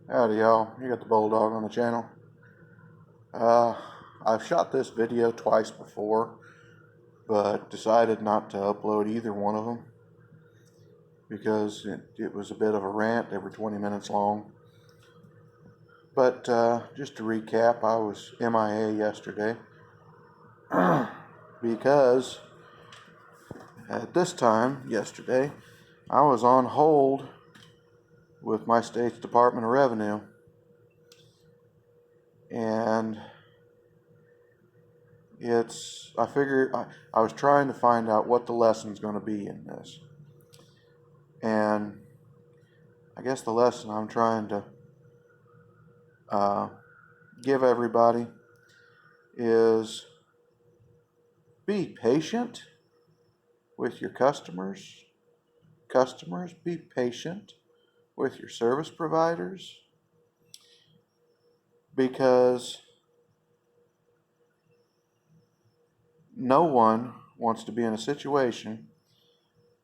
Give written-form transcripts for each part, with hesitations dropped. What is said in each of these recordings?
Howdy y'all, you got the Bulldog on the channel. Uh, I've shot this video twice before, but decided not to upload either one of them because it was a bit of a rant. They were 20 minutes long. But just to recap, I was MIA yesterday because at this time yesterday, I was on hold with my state's Department of Revenue. And I figured I was trying to find out what the lesson's going to be in this. And I guess the lesson I'm trying to give everybody is be patient with your customers. Customers, be patient with your service providers, because no one wants to be in a situation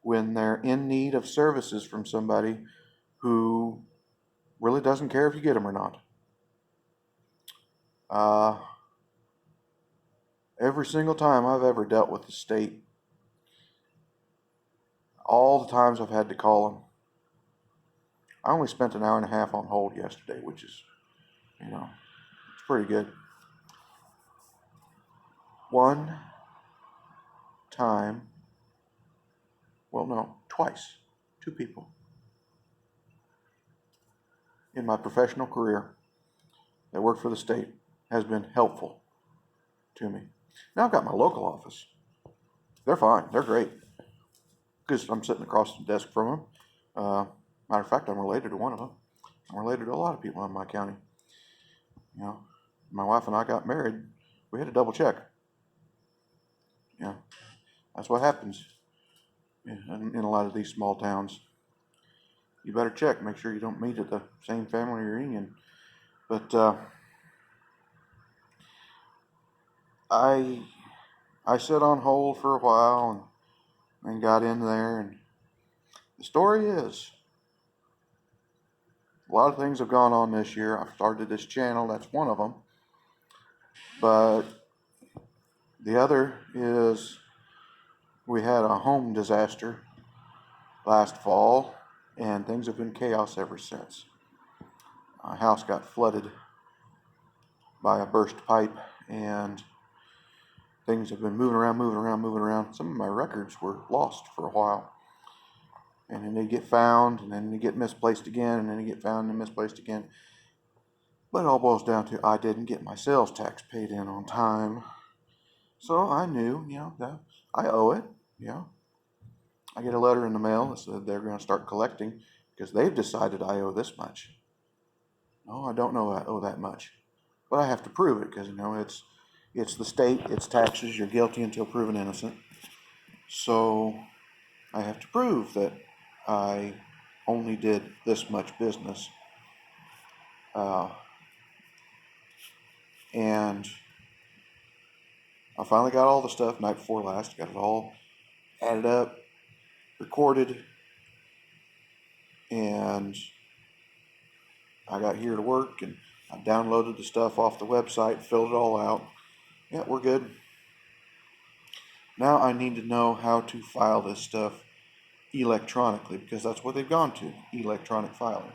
when they're in need of services from somebody who really doesn't care if you get them or not. Every single time I've ever dealt with the state, all the times I've had to call them, I only spent an hour and a half on hold yesterday, which is, it's pretty good. One time, well, no, twice, two people in my professional career that work for the state has been helpful to me. Now I've got my local office. They're fine. They're great because I'm sitting across the desk from them. Matter of fact, I'm related to one of them. I'm related to a lot of people in my county. My wife and I got married. We had to double check. That's what happens in a lot of these small towns. You better check, make sure you don't meet at the same family reunion. But I sat on hold for a while and got in there, and the story is a lot of things have gone on this year. I've started this channel, that's one of them. But the other is we had a home disaster last fall, and things have been chaos ever since. Our house got flooded by a burst pipe, and things have been moving around. Some of my records were lost for a while, and then they get found, and then they get misplaced again, and then they get found and misplaced again. But it all boils down to I didn't get my sales tax paid in on time. So I knew, that I owe it. I get a letter in the mail that said they're going to start collecting because they've decided I owe this much. No, I don't know I owe that much, but I have to prove it because it's the state, it's taxes. You're guilty until proven innocent. So I have to prove that I only did this much business. And I finally got all the stuff night before last, got it all added up, recorded, and I got here to work and I downloaded the stuff off the website, filled it all out. Yeah, we're good. Now I need to know how to file this stuff electronically, because that's what they've gone to, electronic filing.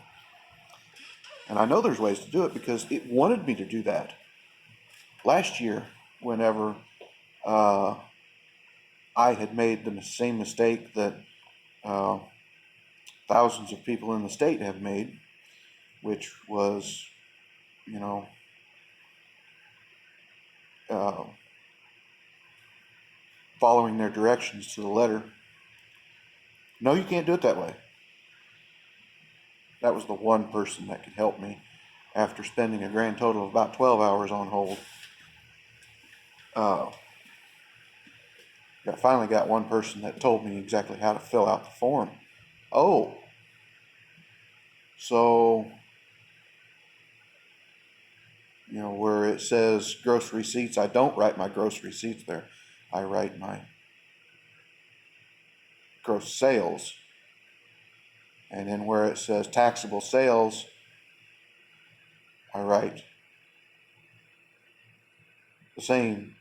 And I know there's ways to do it because it wanted me to do that. Last year, whenever I had made the same mistake that thousands of people in the state have made, which was, following their directions to the letter. No, you can't do it that way. That was the one person that could help me after spending a grand total of about 12 hours on hold. I finally got one person that told me exactly how to fill out the form. Oh, so, where it says gross receipts, I don't write my gross receipts there. I write my gross sales. And then where it says taxable sales, I write the same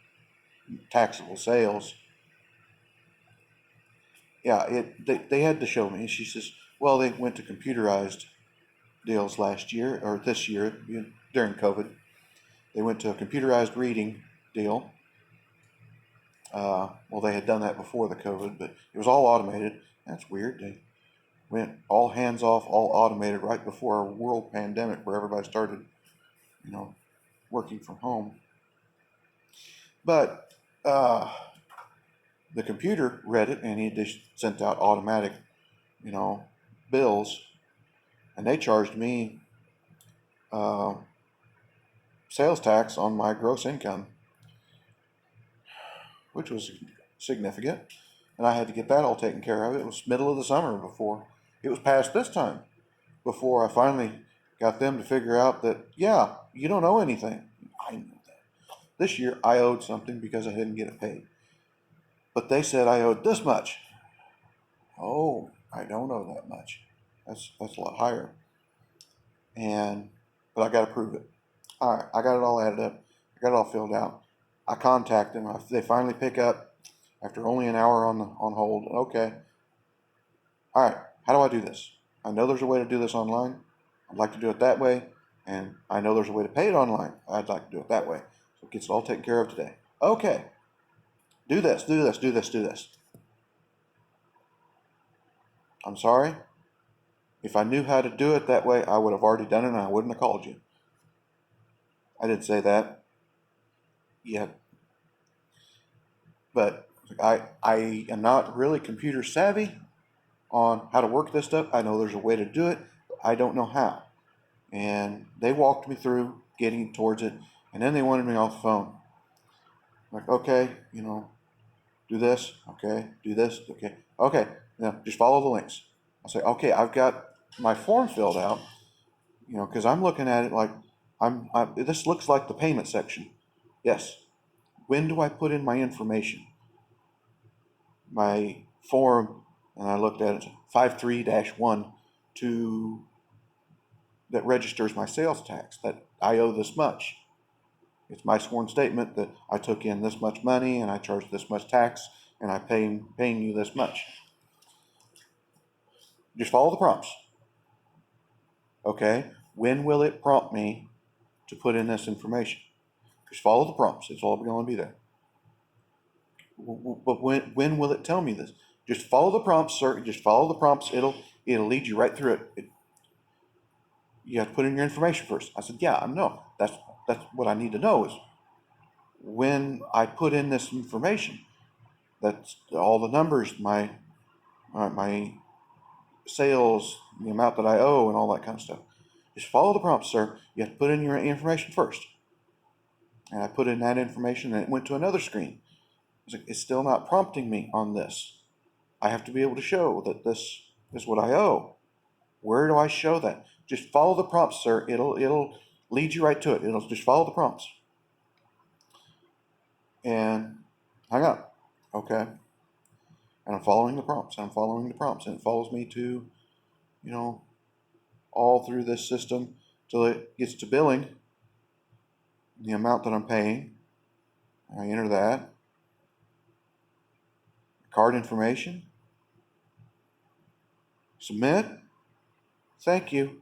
taxable sales. Yeah, they had to show me. She says, well, they went to computerized deals last year or this year during COVID. They went to a computerized reading deal. Well, they had done that before the COVID, but it was all automated. That's weird. They went all hands off, all automated right before a world pandemic where everybody started, working from home. But the computer read it and he just sent out automatic, bills, and they charged me uh, sales tax on my gross income, which was significant. And I had to get that all taken care of. It was middle of the summer before it was past this time, before I finally got them to figure out that, yeah, you don't owe anything. I knew that. This year I owed something because I didn't get it paid. But they said I owed this much. Oh, I don't owe that much. That's a lot higher. But I got to prove it. All right, I got it all added up. I got it all filled out. I contact them. They finally pick up after only an hour on hold. Okay. All right. How do I do this? I know there's a way to do this online. I'd like to do it that way, and I know there's a way to pay it online. I'd like to do it that way. So it gets it all taken care of today. Okay. Do this. Do this. Do this. Do this. I'm sorry. If I knew how to do it that way, I would have already done it, and I wouldn't have called you. I didn't say that yet. But I am not really computer savvy on how to work this stuff. I know there's a way to do it, but I don't know how. And they walked me through getting towards it, and then they wanted me off the phone. Like, okay, do this, okay, do this, okay, now just follow the links. I say, okay, I've got my form filled out, because I'm looking at it like this looks like the payment section. Yes. When do I put in my information? My form, and I looked at it, 53-1 that registers my sales tax, that I owe this much. It's my sworn statement that I took in this much money and I charged this much tax and I'm paying you this much. Just follow the prompts. Okay, when will it prompt me to put in this information? Just follow the prompts. It's all going to be there. But when will it tell me this? Just follow the prompts, sir. Just follow the prompts. It'll lead you right through it. You have to put in your information first. I said, yeah, I know. That's what I need to know is when I put in this information. That's all the numbers, my sales, the amount that I owe, and all that kind of stuff. Just follow the prompts, sir. You have to put in your information first. And I put in that information, and it went to another screen. It's still not prompting me on this. I have to be able to show that this is what I owe. Where do I show that? Just follow the prompts, sir. It'll lead you right to it. It'll just follow the prompts. And hang up. Okay. And I'm following the prompts. And it follows me to, all through this system till it gets to billing, the amount that I'm paying. I enter that. Card information. Submit. Thank you.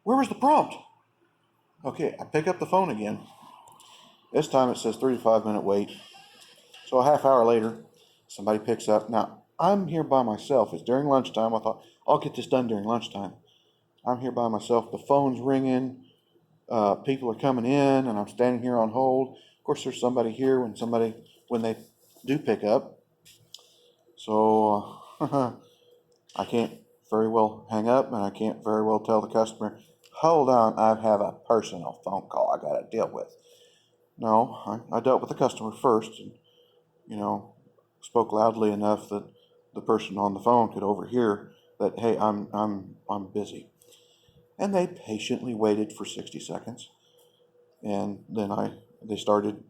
Where was the prompt? Okay, I pick up the phone again. This time it says 35-minute wait. So a half hour later, somebody picks up. Now, I'm here by myself. It's during lunchtime. I thought, I'll get this done during lunchtime. I'm here by myself. The phone's ringing. People are coming in, and I'm standing here on hold. Of course, there's somebody here when they do pick up. So I can't very well hang up, and I can't very well tell the customer, hold on, I have a personal phone call I got to deal with. No, I dealt with the customer first, and spoke loudly enough that the person on the phone could overhear that, hey, I'm busy. And they patiently waited for 60 seconds. And then they started,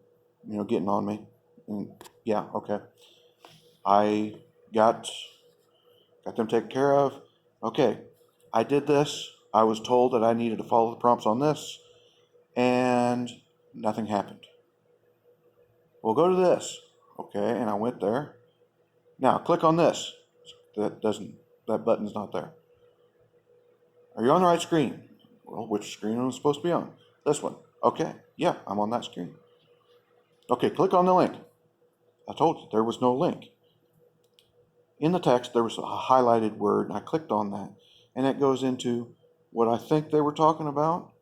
getting on me. And yeah, okay. I got got them taken care of. Okay, I did this. I was told that I needed to follow the prompts on this, and nothing happened. Well, go to this. Okay, and I went there. Now click on this. That button's not there. Are you on the right screen? Well, which screen am I supposed to be on? This one. Okay, yeah, I'm on that screen. Okay, click on the link. I told you there was no link. In the text, there was a highlighted word, and I clicked on that, and it goes into what I think they were talking about,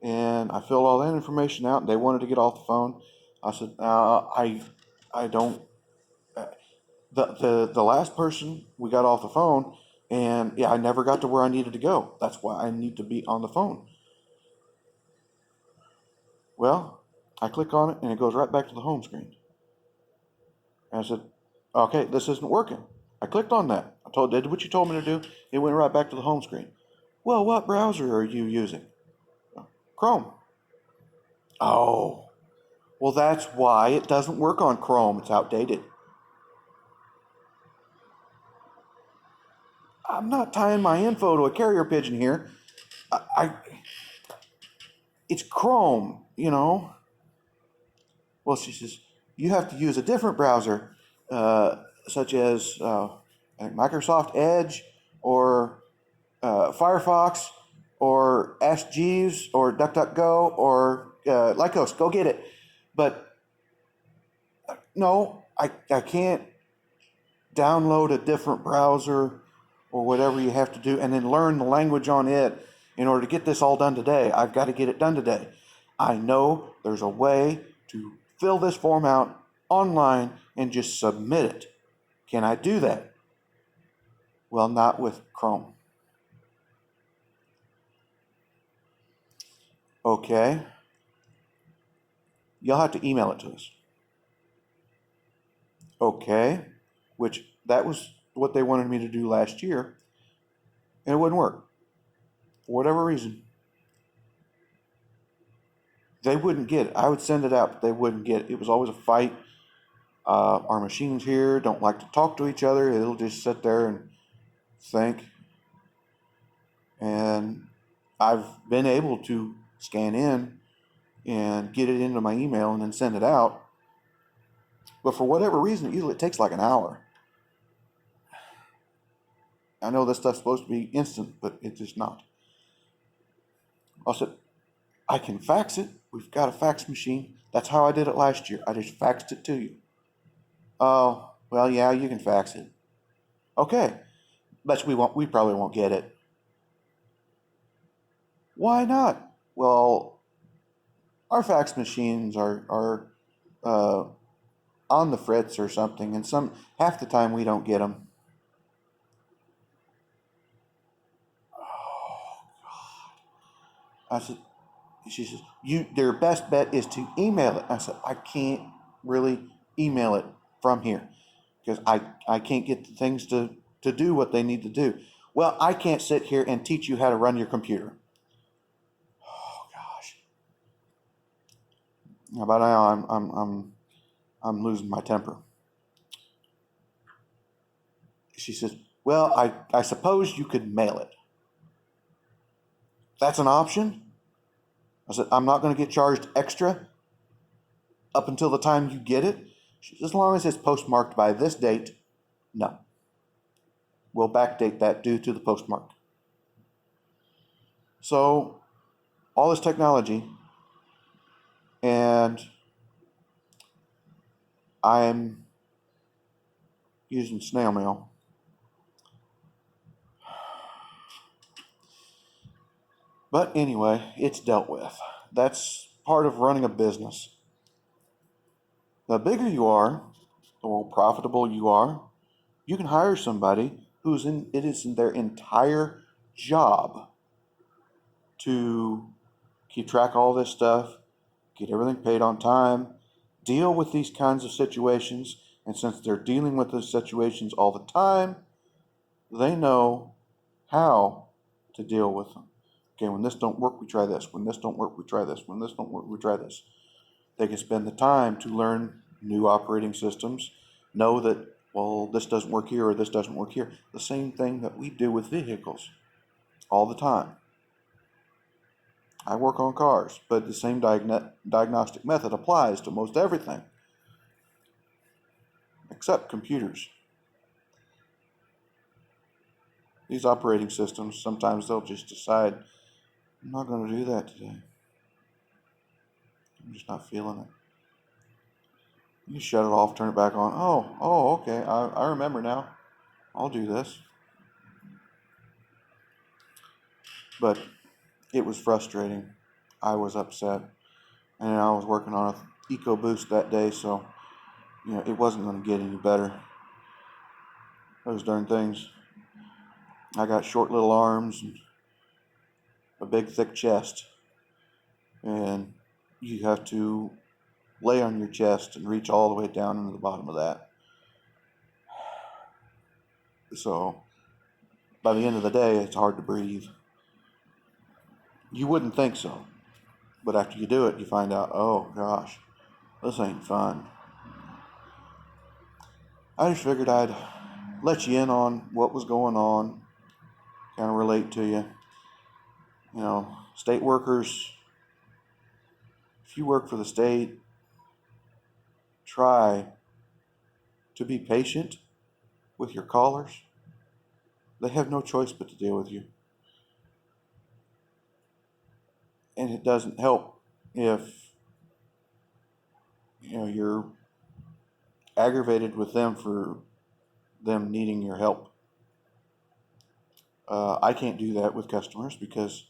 and I filled all that information out, and they wanted to get off the phone. I said, I don't. The last person we got off the phone, and yeah, I never got to where I needed to go. That's why I need to be on the phone. Well, I click on it, and it goes right back to the home screen. And I said, okay, this isn't working. I clicked on that. Did what you told me to do. It went right back to the home screen. Well, what browser are you using? Chrome. Oh, well, that's why it doesn't work on Chrome. It's outdated. I'm not tying my info to a carrier pigeon here. It's Chrome, you know. Well, she says, you have to use a different browser, such as Microsoft Edge or Firefox or Ask Jeeves or DuckDuckGo or Lycos. Go get it. But no, I can't download a different browser or whatever you have to do and then learn the language on it in order to get this all done today. I've got to get it done today. I know there's a way to fill this form out online and just submit it. Can I do that? Well, not with Chrome. Okay. You'll have to email it to us. Okay. Which that was what they wanted me to do last year, and it wouldn't work. For whatever reason. They wouldn't get it. I would send it out, but they wouldn't get it. It was always a fight. Our machines here don't like to talk to each other. It'll just sit there and think. And I've been able to scan in and get it into my email and then send it out. But for whatever reason, usually it takes like an hour. I know this stuff's supposed to be instant, but it's just not. I said, I can fax it. We've got a fax machine. That's how I did it last year. I just faxed it to you. Oh, well, yeah, you can fax it. Okay, but we probably won't get it. Why not? Well, our fax machines are on the fritz or something, and half the time we don't get them. Oh God! I said. She says, their best bet is to email it. I said, I can't really email it from here because I can't get the things to do what they need to do. Well, I can't sit here and teach you how to run your computer. Oh gosh. By now I'm losing my temper. She says, well, I suppose you could mail it. That's an option? I said, I'm not going to get charged extra up until the time you get it. She said, as long as it's postmarked by this date, no. We'll backdate that due to the postmark. So, all this technology, and I'm using snail mail. But anyway, it's dealt with. That's part of running a business. The bigger you are, the more profitable you are, you can hire somebody it is in their entire job to keep track of all this stuff, get everything paid on time, deal with these kinds of situations, and since they're dealing with those situations all the time, they know how to deal with them. Okay, when this don't work, we try this. When this don't work, we try this. When this don't work, we try this. They can spend the time to learn new operating systems, know that well, this doesn't work here or this doesn't work here. The same thing that we do with vehicles all the time. I work on cars, but the same diagnostic method applies to most everything, except computers. These operating systems, sometimes they'll just decide, I'm not going to do that today. I'm just not feeling it. You shut it off, turn it back on. Oh, okay, I remember now. I'll do this. But it was frustrating. I was upset. And I was working on a EcoBoost that day, so it wasn't going to get any better. Those darn things. I got short little arms and a big thick chest, and you have to lay on your chest and reach all the way down into the bottom of that. So by the end of the day, it's hard to breathe. You wouldn't think so, but after you do it, you find out, oh gosh, this ain't fun. I just figured I'd let you in on what was going on, kind of relate to you. State workers, if you work for the state, try to be patient with your callers. They have no choice but to deal with you. And it doesn't help if you're aggravated with them for them needing your help. I can't do that with customers because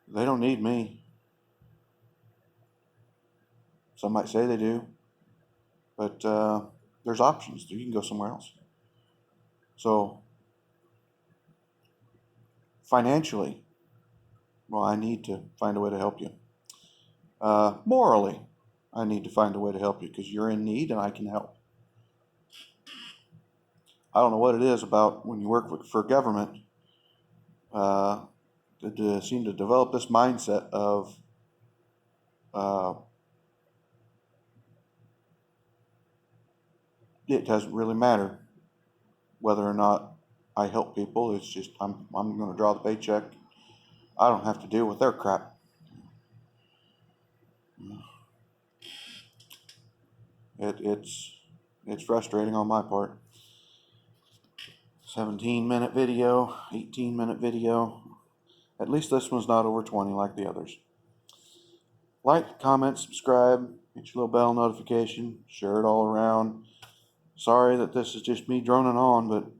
they don't need me. Some might say they do, but there's options. You can go somewhere else. So financially, well, I need to find a way to help you. Morally, I need to find a way to help you because you're in need and I can help. I don't know what it is about when you work for government to seem to develop this mindset of it doesn't really matter whether or not I help people. It's just I'm going to draw the paycheck. I don't have to deal with their crap. It's frustrating on my part. 17-minute video, 18-minute video. At least this one's not over 20 like the others. Like, comment, subscribe, hit your little bell notification, share it all around. Sorry that this is just me droning on, but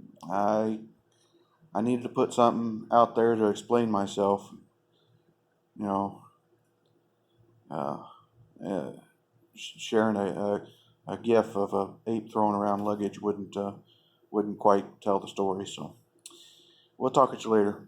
I needed to put something out there to explain myself. Sharing a gif of a ape throwing around luggage wouldn't quite tell the story. So we'll talk at you later.